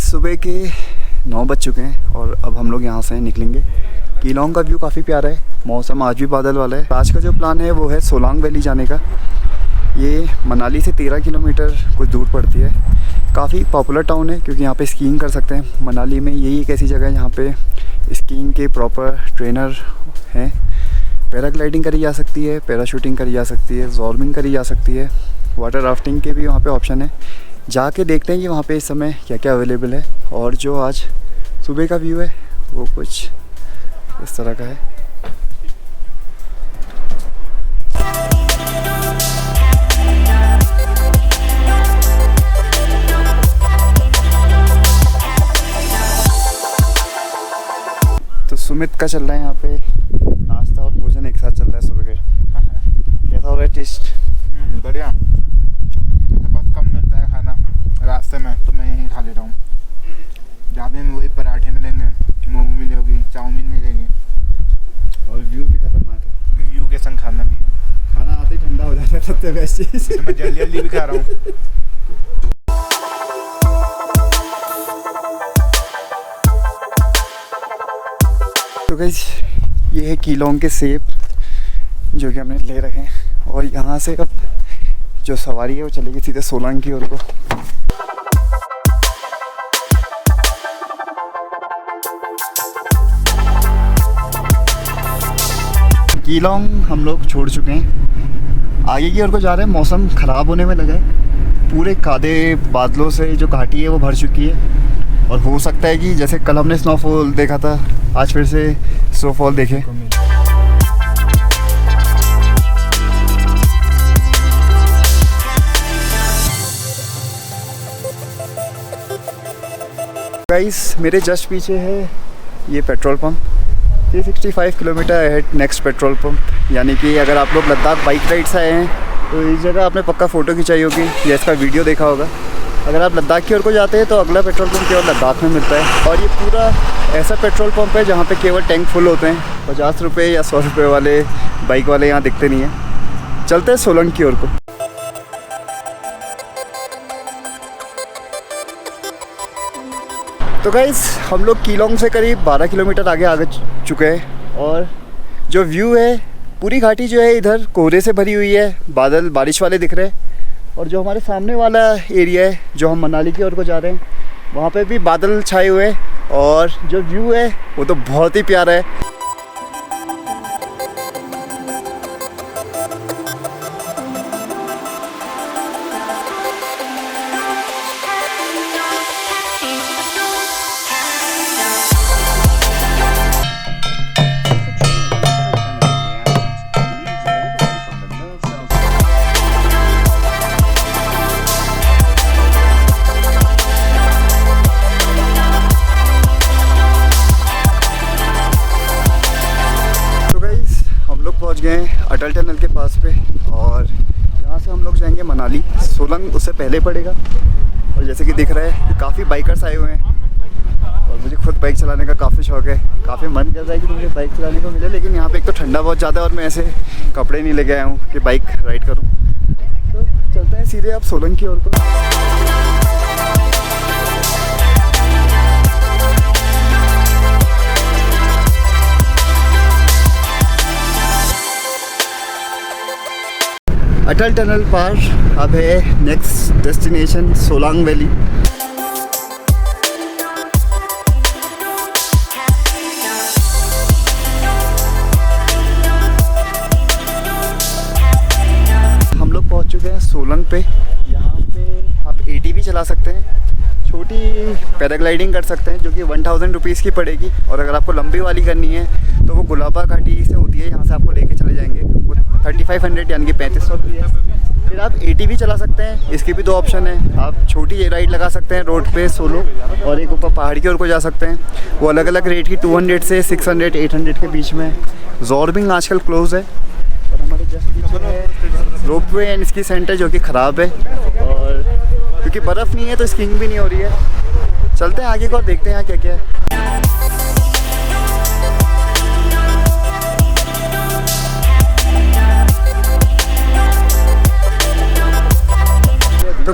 सुबह के 9 बज चुके हैं और अब हम लोग यहाँ से निकलेंगे। कीलोंग का व्यू काफ़ी प्यारा है, मौसम आज भी बादल वाला है। आज का जो प्लान है वो है सोलांग वैली जाने का। ये मनाली से 13 किलोमीटर कुछ दूर पड़ती है। काफ़ी पॉपुलर टाउन है क्योंकि यहाँ पे स्कीइंग कर सकते हैं। मनाली में यही एक ऐसी जगह है जहाँ पे स्कीइंग के प्रॉपर ट्रेनर हैं। पैराग्लाइडिंग करी जा सकती है, पैराशूटिंग करी जा सकती है, जॉर्बिंग करी जा सकती है, वाटर राफ्टिंग के भी वहाँ पे ऑप्शन है। जाके देखते हैं कि वहाँ पे इस समय क्या क्या अवेलेबल है। और जो आज सुबह का व्यू है वो कुछ इस तरह का है। तो सुमित का चल रहा है यहाँ पे नाश्ता और भोजन एक साथ चल रहा है सुबह का। कैसा हो रहा है टेस्ट? बढ़िया। बहुत कम मिलता है खाना रास्ते में, तो मैं यहीं खा ले रहा हूँ। ढाबे में वही पराठे मिलेंगे, मोमो मिलेगी, चाउमीन मिलेगी और व्यू भी खतरनाक है। व्यू के संग खाना भी है। खाना आते ही ठंडा हो जाता है, सबसे बेस्ट चीज़। तो मैं जल्दी जल्दी भी खा रहा हूँ। तो गाइस ये है कीलोंग के सेब जो कि हमने ले रखे हैं और यहाँ से अब जो सवारी है वो चलेगी सीधे सोलांग की ओर को। कीलोंग हम लोग छोड़ चुके हैं, आगे की ओर को जा रहे हैं। मौसम ख़राब होने में लगा है, पूरे कादे बादलों से जो घाटी है वो भर चुकी है और हो सकता है कि जैसे कल हमने स्नोफॉल देखा था आज फिर से स्नोफॉल देखें। गाइस मेरे जस्ट पीछे है ये petrol pump, 365 kilometre ahead next petrol pump. यानी कि अगर आप लोग लद्दाख बाइक राइड से आए हैं तो इस जगह आपने पक्का फ़ोटो खिंचाई होगी या इसका वीडियो देखा होगा। अगर आप लद्दाख की ओर को जाते हैं तो अगला पेट्रोल पंप केवल लद्दाख में मिलता है और ये पूरा ऐसा पेट्रोल पंप है जहाँ पे केवल टैंक फुल होते हैं। 50 रुपये या 100 रुपये वाले बाइक वाले यहाँ दिखते नहीं हैं। चलते हैं सोलंग की ओर को। तो गाइस हम लोग कीलोंग से करीब 12 किलोमीटर आगे चुके हैं और जो व्यू है पूरी घाटी जो है इधर कोहरे से भरी हुई है, बादल बारिश वाले दिख रहे हैं। और जो हमारे सामने वाला एरिया है जो हम मनाली की ओर को जा रहे हैं वहाँ पे भी बादल छाए हुए हैं और जो व्यू है वो तो बहुत ही प्यारा है। पहुंच गए हैं अटल टनल के पास पे और यहाँ से हम लोग जाएंगे मनाली। सोलंग उससे पहले पड़ेगा और जैसे कि दिख रहा है काफ़ी बाइकर्स आए हुए हैं और मुझे खुद बाइक चलाने का काफ़ी शौक है। काफ़ी मन कर रहा है कि मुझे बाइक चलाने को मिले, लेकिन यहाँ पे एक तो ठंडा बहुत ज़्यादा है और मैं ऐसे कपड़े नहीं लेके आया हूँ कि बाइक राइड करूँ। तो चलते हैं सीधे अब सोलंग की ओर को। अटल टनल पार, अब है नेक्स्ट डेस्टिनेशन सोलांग वैली। हम लोग पहुंच चुके हैं सोलंग पे। यहाँ पे आप ATV चला सकते हैं, छोटी पैराग्लाइडिंग कर सकते हैं जो कि 1000 रुपीज़ की पड़ेगी। और अगर आपको लंबी वाली करनी है तो वो गुलाबा घाटी से होती है, यहाँ से आपको लेके चले जाएंगे, वो 3500 यानी कि 3500 रुपये है। फिर आप ATV चला सकते हैं, इसके भी 2 ऑप्शन है। आप छोटी राइड लगा सकते हैं रोड पे सोलो और एक ऊपर पहाड़ की ओर को जा सकते हैं, वो अलग अलग रेट की 200 से 600 800 के बीच में। जॉर्बिंग आजकल क्लोज है और हमारे जस्ट पीछे है रोपवे एंड स्की सेंटर जो कि ख़राब है और क्योंकि बर्फ़ नहीं है तो स्कीइंग भी नहीं हो रही है। चलते हैं आगे को और देखते हैं यहाँ क्या क्या है।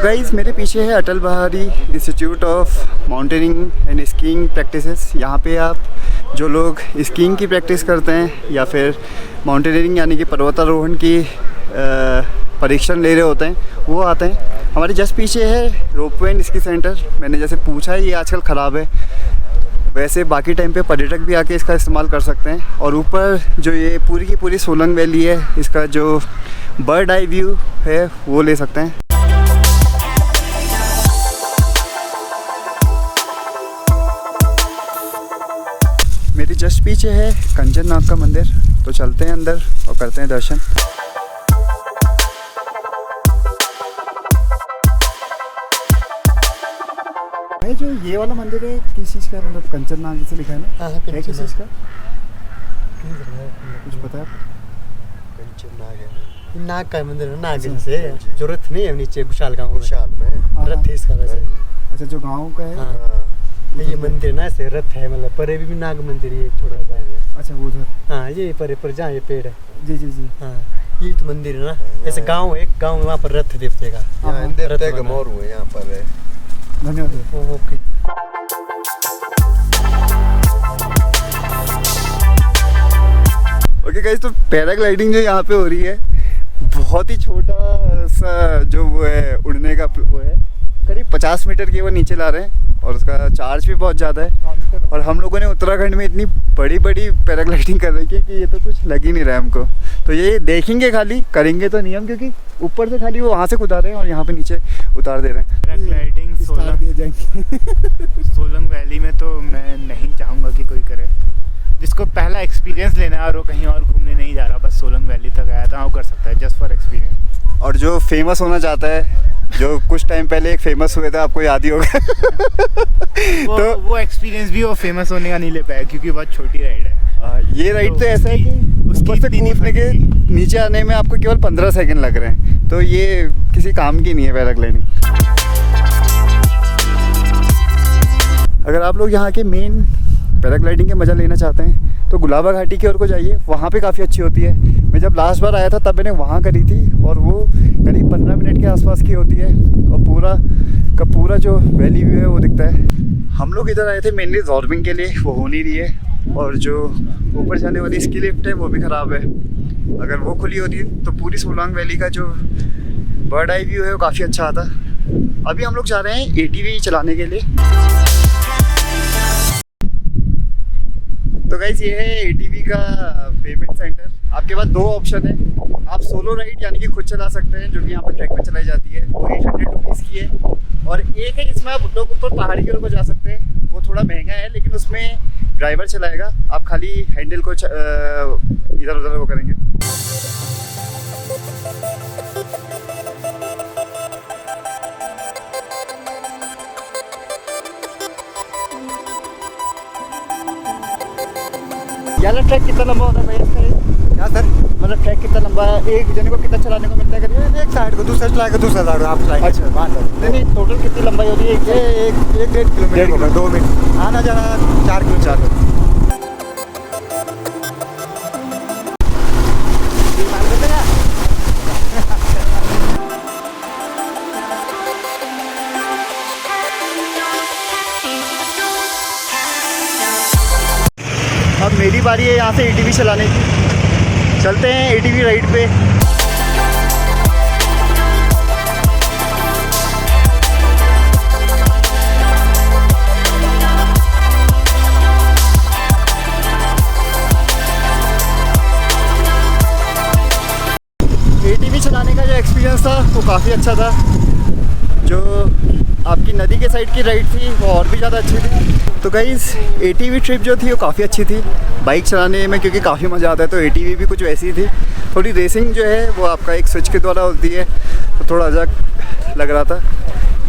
गाइस मेरे पीछे है Atal Bihari institute of mountaineering and skiing practices. यहाँ पे आप जो लोग स्कीइंग की प्रैक्टिस करते हैं या फिर माउंटेनियरिंग यानी कि पर्वतारोहण की परीक्षण ले रहे होते हैं वो आते हैं। हमारे जस्ट पीछे है रोपवे एंड स्की सेंटर। मैंने जैसे पूछा है ये आजकल ख़राब है, वैसे बाकी टाइम पे पर्यटक भी आके इसका इस्तेमाल कर सकते हैं। और ऊपर जो ये पूरी की पूरी सोलंग वैली है, इसका जो बर्ड आई व्यू है वो ले सकते हैं। मेरी जस्ट पीछे है कंचननाग का मंदिर, तो चलते हैं अंदर और करते हैं दर्शन। भाई जो ये वाला मंदिर है किस चीज़ का, मतलब कंचननाग जैसे लिखा है ना, हाँ, है किस चीज़ का, कुछ पता है आपको? कंचननाग है, नाग का मंदिर है, नाग से जो रथ नहीं है नीचे विशाल गांव में हाँ, रथ है इसका वैसे। अच्छा जो गांव का है। हाँ, ये मंदिर ना ऐसे रथ है, मतलब परे भी नाग मंदिर है एक छोटा सा। अच्छा वो उधर। हाँ ये परे पर जहाँ ये पेड़ है। जी जी जी। हाँ ये तो मंदिर है ना, ऐसे गांव है, एक गांव में वहाँ पर रथ देवते का। हाँ, देवते का मोर हुए यहाँ पर है। धन्यवाद। ओके। ओके गाइस, तो पैराग्लाइडिंग जो यहाँ पे हो रही है, बहुत ही छोटा सा जो वो है उड़ने का वो है, करीब 50 मीटर की वो नीचे ला रहे हैं और उसका चार्ज भी बहुत ज़्यादा है। और हम लोगों ने उत्तराखंड में इतनी बड़ी बड़ी पैराग्लाइडिंग कर रखी है कि ये तो कुछ लग ही नहीं रहा है हमको। तो ये देखेंगे खाली, करेंगे तो नहीं हम, क्योंकि ऊपर से खाली वो वहाँ से उतार रहे हैं और यहाँ पे नीचे उतार दे रहे हैं। पैराग्लाइडिंग सोलंग वैली में तो मैं नहीं चाहूँगा कि कोई करे। जिसको पहला एक्सपीरियंस लेना है और वो कहीं और घूमने नहीं जा रहा, बस सोलंग वैली तक आया था, वो कर सकता है जस्ट फॉर एक्सपीरियंस। और जो फेमस होना चाहता है, जो कुछ टाइम पहले एक फेमस हुए थे, आपको याद ही होगा तो वो एक्सपीरियंस भी वो फेमस होने का नहीं ले पाया क्योंकि बहुत छोटी राइड है। ये राइड तो ऐसा है कि ऊपर से कूदने के नीचे आने में आपको केवल 15 सेकंड लग रहे हैं, तो ये किसी काम की नहीं है पैराग्लाइडिंग। अगर आप लोग यहाँ के मेन पैराग्लाइडिंग के मज़ा लेना चाहते हैं तो गुलाबा घाटी की ओर को जाइए, वहाँ पे काफ़ी अच्छी होती है। मैं जब लास्ट बार आया था तब मैंने वहाँ करी थी और वो करीब 15 मिनट के आसपास की होती है और पूरा का पूरा जो वैली व्यू है वो दिखता है। हम लोग इधर आए थे मेनली जॉर्बिंग के लिए, वो हो नहीं रही है। और जो ऊपर जाने वाली स्की लिफ्ट है वो भी ख़राब है। अगर वो खुली होती तो पूरी सोलांग वैली का जो बर्ड आई व्यू है वो काफ़ी अच्छा आता। अभी हम लोग जा रहे हैं ATV चलाने के लिए। तो गाइस ये है ATV का पेमेंट सेंटर। आपके पास 2 ऑप्शन है। आप सोलो राइड यानी कि खुद चला सकते हैं, जो कि यहाँ पर ट्रैक में चलाई जाती है, वो 800 रुपीज़ की है। और एक है जिसमें आप लोग ऊपर पहाड़ी की ओर को जा सकते हैं, वो थोड़ा महंगा है, लेकिन उसमें ड्राइवर चलाएगा, आप खाली हैंडल को इधर उधर वो करेंगे। यार ट्रैक कितना लंबा होता है भाई इसका? क्या सर, मतलब ट्रैक कितना लंबा है? एक जने को कितना चलाने को मिलता है करीब? एक साइड को दूसरा चला के दूसरा साइड आप चलाएंगे। अच्छा नहीं, टोटल कितनी लंबाई होती है? एक 1.5 किलोमीटर होगा, 2 मिनट आना जाना 4 किलोमीटर। अब मेरी बारी है यहाँ से ATV चलाने की। चलते हैं ATV राइड पे। ATV चलाने का जो एक्सपीरियंस था वो काफ़ी अच्छा था। जो आपकी नदी के साइड की राइड थी वो और भी ज़्यादा अच्छी थी। तो गाइस ATV ट्रिप जो थी वो काफ़ी अच्छी थी। बाइक चलाने में क्योंकि काफ़ी मज़ा आता है, तो ATV भी कुछ वैसी थी। थोड़ी रेसिंग जो है वो आपका एक स्विच के द्वारा होती है, तो थोड़ा अलग लग रहा था।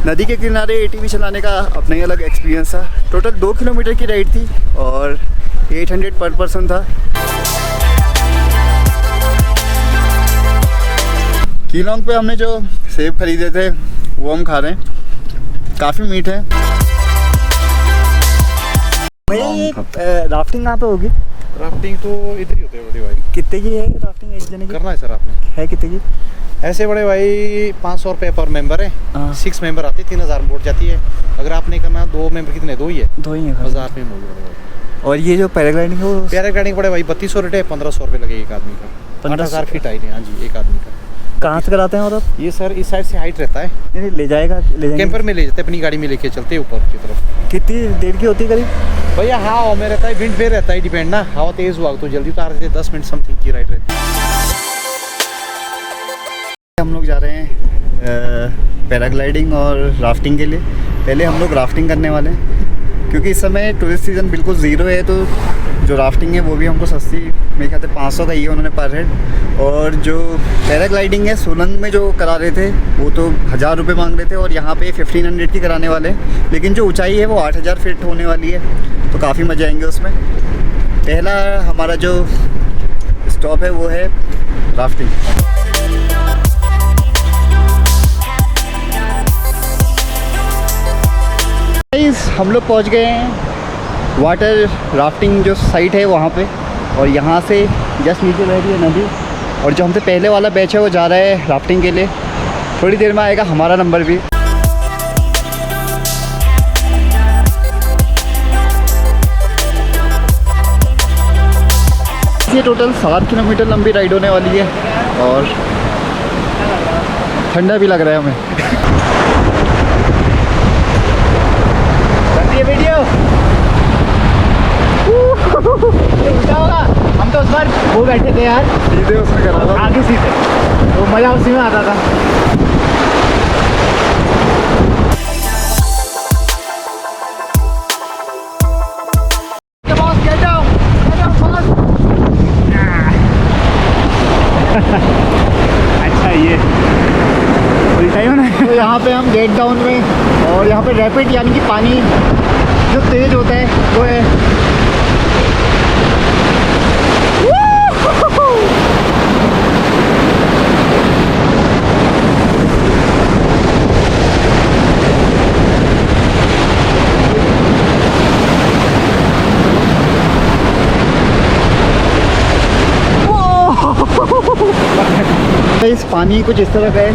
नदी के किनारे ATV चलाने का अपना ही अलग एक्सपीरियंस था। टोटल 2 किलोमीटर की राइड थी और 800 पर पर्सन था। कीलोंग पे हमने जो सेब खरीदे थे वो हम खा रहे हैं, काफ़ी मीठे हैं। भाई राफ्टिंग कहाँ पे होगी? राफ्टिंग तो इधर ही होते हैं बड़े भाई। कितने की है राफ्टिंग एक जने की? करना है सर आपने? है कितने की? ऐसे बड़े भाई 500 रुपये पर मेंबर है। हाँ। 6 मेंबर आते 3000 में बोट जाती है। अगर आपने करना 2 मेंबर कितने? 2 ही है। 2 ही है। 1000 में होगी बड़े भाई। और ये जो पैराग्लाइडिंग है वो पैराग्लाइडिंग बड़े भाई 3200 रेट है। 1500 रुपये लगेगा एक आदमी का। 1500 8000 फीट हाइट है। हाँ जी, एक आदमी का। कहाँ से कराते हैं और आप? ये सर इस साइड से हाइट रहता है। नहीं ले जाएगा, ले जाएंगे। कैंपर में ले जाते हैं, अपनी गाड़ी में लेके चलते हैं ऊपर की तरफ। कितनी देर की होती है करीब? भैया हवा में रहता है, विंड पे रहता है, डिपेंड ना। हवा तेज़ हुआ तो जल्दी उतार देते, 10 मिनट समथिंग की राइड रहती है। हम लोग जा रहे हैं पैराग्लाइडिंग और राफ्टिंग के लिए। पहले हम लोग राफ्टिंग करने वाले हैं क्योंकि इस समय टूरिस्ट सीज़न बिल्कुल ज़ीरो है, तो जो राफ्टिंग है वो भी हमको सस्ती, मेरे ख्याल से 500 का ही है उन्होंने पर हेड। और जो पैराग्लाइडिंग है सोलंग में जो करा रहे थे वो तो 1000 रुपये मांग रहे थे, और यहाँ पे 1500 की कराने वाले हैं। लेकिन जो ऊंचाई है वो 8000 फीट होने वाली है, तो काफ़ी मज़े आएंगे उसमें। पहला हमारा जो स्टॉप है वो है राफ्टिंग। हम लोग पहुंच गए हैं वाटर राफ्टिंग जो साइट है वहाँ पे, और यहाँ से जस्ट नीचे रह रही है नदी। और जो हमसे पहले वाला बैच है वो जा रहा है राफ्टिंग के लिए। थोड़ी देर में आएगा हमारा नंबर भी। ये टोटल 7 किलोमीटर लंबी राइड होने वाली है, और ठंडा भी लग रहा है हमें। ये वीडियो क्या होगा? हम तो उस बार वो बैठे थे यार, सीधे उसमें कर रहा था, आगे सीधे, तो मज़ा उसी में आता था। अच्छा ये उल्टा ही ना। तो यहाँ पे हम गेट डाउन में, और यहाँ पे रैपिड यानी कि पानी जो तेज होता है वो है। इस पानी कुछ इस तरह का है।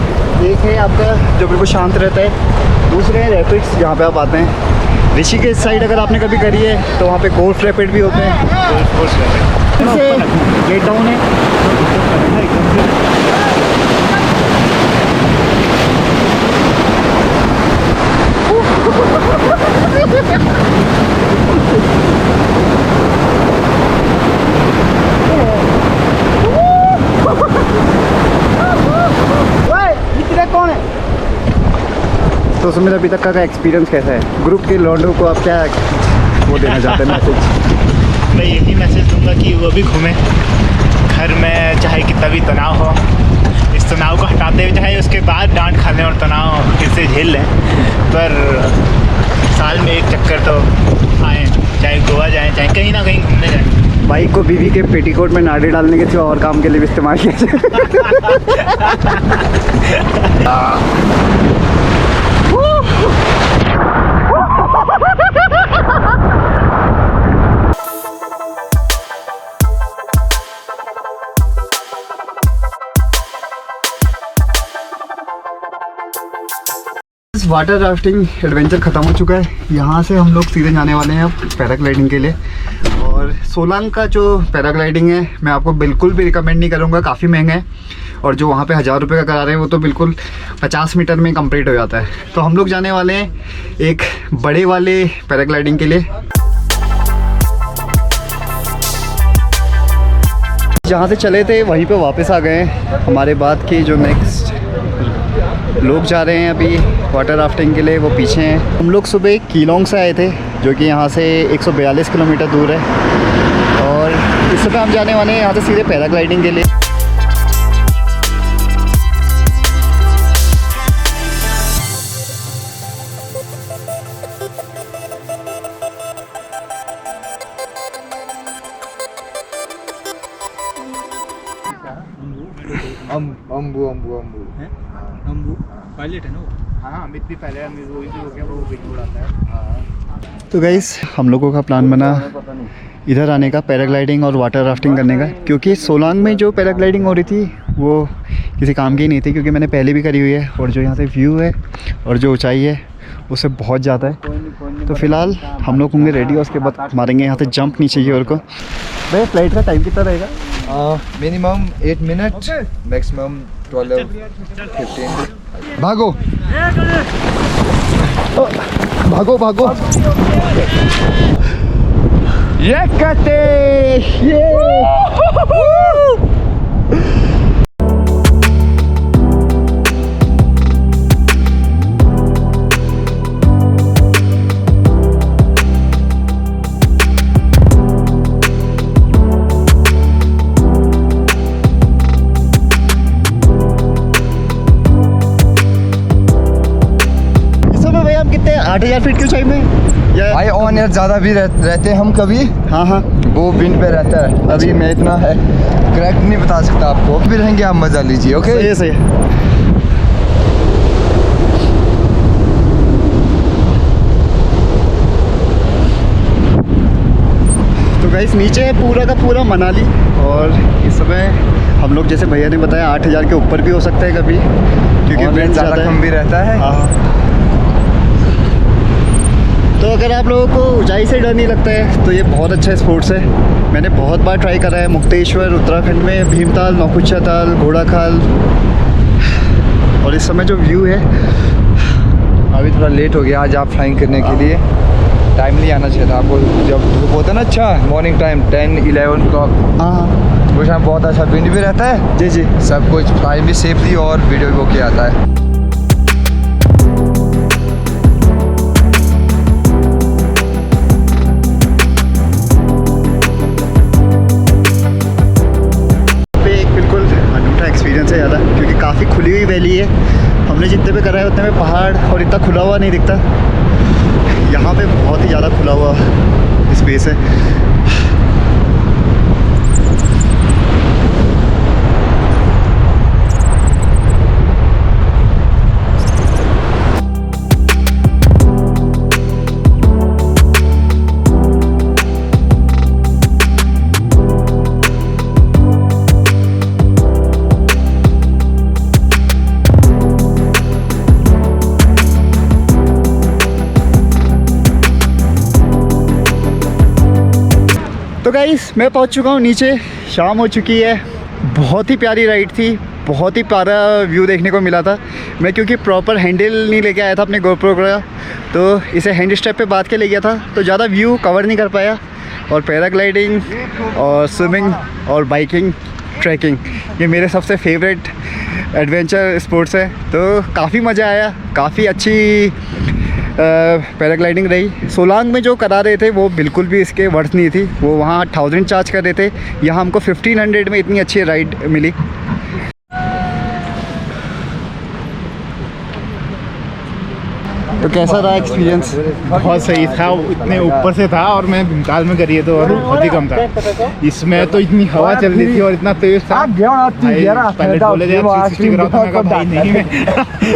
एक है आपका जो बिल्कुल शांत रहता है, दूसरे हैं रैपिड्स जहाँ पे आप आते हैं। ऋषिकेश साइड अगर आपने कभी करी है तो वहाँ पे गोल्फ रैपिड भी होते हैं। से गेट डाउन है। कौन है? तो सुमित अभी तक का एक्सपीरियंस कैसा है? ग्रुप के लॉन्डो को आप क्या वो देना चाहते हैं मैसेज? मैं यही मैसेज दूंगा कि वो भी घूमें। घर में चाहे कितना भी तनाव हो, इस तनाव को हटाते हुए चाहे उसके बाद डांट खा लें और तनाव फिर से झेल लें, पर साल में एक चक्कर तो आएँ, चाहे गोवा जाएँ, चाहे कहीं ना कहीं घूमने जाएँ। बाइक को बीवी के पेटीकोट में नाड़ी डालने के सिवा और काम के लिए भी इस्तेमाल किया वाटर राफ्टिंग एडवेंचर ख़त्म हो चुका है। यहाँ से हम लोग सीधे जाने वाले हैं अब पैराग्लाइडिंग के लिए। और सोलांग का जो पैराग्लाइडिंग है मैं आपको बिल्कुल भी रिकमेंड नहीं करूँगा, काफ़ी महंगा है। और जो वहाँ पे 1000 रुपये का करा रहे हैं वो तो बिल्कुल 50 मीटर में कंप्लीट हो जाता है। तो हम लोग जाने वाले हैं एक बड़े वाले पैराग्लाइडिंग के लिए। जहाँ से चले थे वहीं पे वापस आ गए हैं। हमारे बाद की जो नेक्स्ट लोग जा रहे हैं अभी वाटर राफ्टिंग के लिए वो पीछे हैं। हम लोग सुबह कीलोंग से आए थे जो कि यहाँ से 142 किलोमीटर दूर है, और इस समय हम जाने वाले हैं यहाँ से सीधे पैराग्लाइडिंग के लिए। अम्बू अम्बू अम्बू अम्बू पायलट है ना वो। हाँ अमित भी पहले अमित वो भी हो गया, वो विंग उड़ाता है। तो गाइस हम लोगों का प्लान बना इधर आने का, पैराग्लाइडिंग और वाटर राफ्टिंग करने का, क्योंकि सोलांग में जो पैराग्लाइडिंग हो रही थी वो किसी काम की नहीं थी, क्योंकि मैंने पहले भी करी हुई है और जो यहाँ से व्यू है और जो ऊंचाई है उससे बहुत ज़्यादा है। तो फ़िलहाल हम लोग होंगे रेडी और उसके बाद मारेंगे यहाँ से जंप नीचे की ओर को। भाई फ्लाइट का टाइम कितना रहेगा? Minimum 8 minute, maximum 12-15। भागो भागो भागो, ये कहते ये भाई हम कितने 8000 फीट की ऊंचाई में या भाई ऑन एयर ज़्यादा भी रहते हैं हम कभी, हाँ हाँ वो विंड पे रहता है। अभी मैं इतना है करेक्ट नहीं बता सकता आपको, भी रहेंगे आप मज़ा लीजिए। ओके सही है सही है। तो गाइस नीचे है पूरा का पूरा मनाली, और इस समय हम लोग जैसे भैया ने बताया 8000 के ऊपर भी हो सकता है कभी, क्योंकि विंड ज़्यादा ज़्यादा कम भी रहता है। हाँ। तो अगर आप लोगों को ऊंचाई से डर नहीं लगता है तो ये बहुत अच्छा स्पोर्ट्स है। मैंने बहुत बार ट्राई करा है, मुक्तेश्वर उत्तराखंड में, भीमताल, नौकुचिया ताल, घोड़ाखाल, और इस समय जो व्यू है। अभी थोड़ा लेट हो गया आज आप फ्लाइंग करने के लिए, टाइमली आना चाहिए था आपको। जब धूप होता है ना, अच्छा मॉर्निंग टाइम 10-11 o'clock, हाँ उस टाइम बहुत अच्छा विंड भी रहता है। जी जी, सब कुछ फ्लाई भी सेफली और वीडियो भी ओके आता है। एक्सपीरियंस है ज़्यादा, क्योंकि काफ़ी खुली हुई वैली है। हमने जितने पे करा है उतने में पहाड़ और इतना खुला हुआ नहीं दिखता, यहाँ पे बहुत ही ज़्यादा खुला हुआ स्पेस है। तो गाइस मैं पहुंच चुका हूं नीचे, शाम हो चुकी है। बहुत ही प्यारी राइड थी, बहुत ही प्यारा व्यू देखने को मिला था। मैं क्योंकि प्रॉपर हैंडल नहीं लेके आया था अपने GoPro का, तो इसे हैंड स्टेप पे बांध के ले गया था, तो ज़्यादा व्यू कवर नहीं कर पाया। और पैराग्लाइडिंग और स्विमिंग और बाइकिंग, ट्रैकिंग, ये मेरे सबसे फेवरेट एडवेंचर स्पोर्ट्स है। तो काफ़ी मज़ा आया, काफ़ी अच्छी पैराग्लाइडिंग रही। सोलांग में जो करा रहे थे वो बिल्कुल भी इसके वर्थ नहीं थी, वो वहाँ 1000 चार्ज कर रहे थे, यहाँ हमको 1500 में इतनी अच्छी राइड मिली। तो कैसा रहा एक्सपीरियंस? बहुत सही था, इतने ऊपर से था और मैं भीमताल में करी है तो और बहुत ही कम था। इसमें तो इतनी हवा चल रही थी और इतना तेज था, भाई पायलट बोले थे 360 कराओ, तो मैं कहा भाई नहीं मैं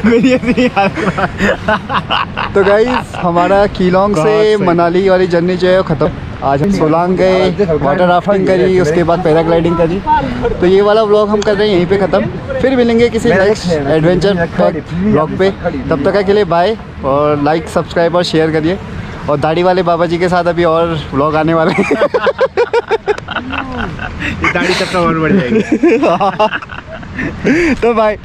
मेरी ऐसी हालत। तो गाइस हमारा कीलोंग से मनाली वाली जर्नी जो है ख़त्म। आज हम सोलांग गए, वाटर राफ्टिंग करी, उसके बाद पैराग्लाइडिंग करी। तो ये वाला व्लॉग हम कर रहे हैं यहीं पे ख़त्म। फिर मिलेंगे किसी नेक्स्ट एडवेंचर व्लॉग पे, तब तक के लिए बाय। और लाइक, सब्सक्राइब और शेयर करिए। और दाढ़ी वाले बाबा जी के साथ अभी और व्लॉग आने वाले हैं। ये दाढ़ी तब और बढ़ जाएगी। तो बाय।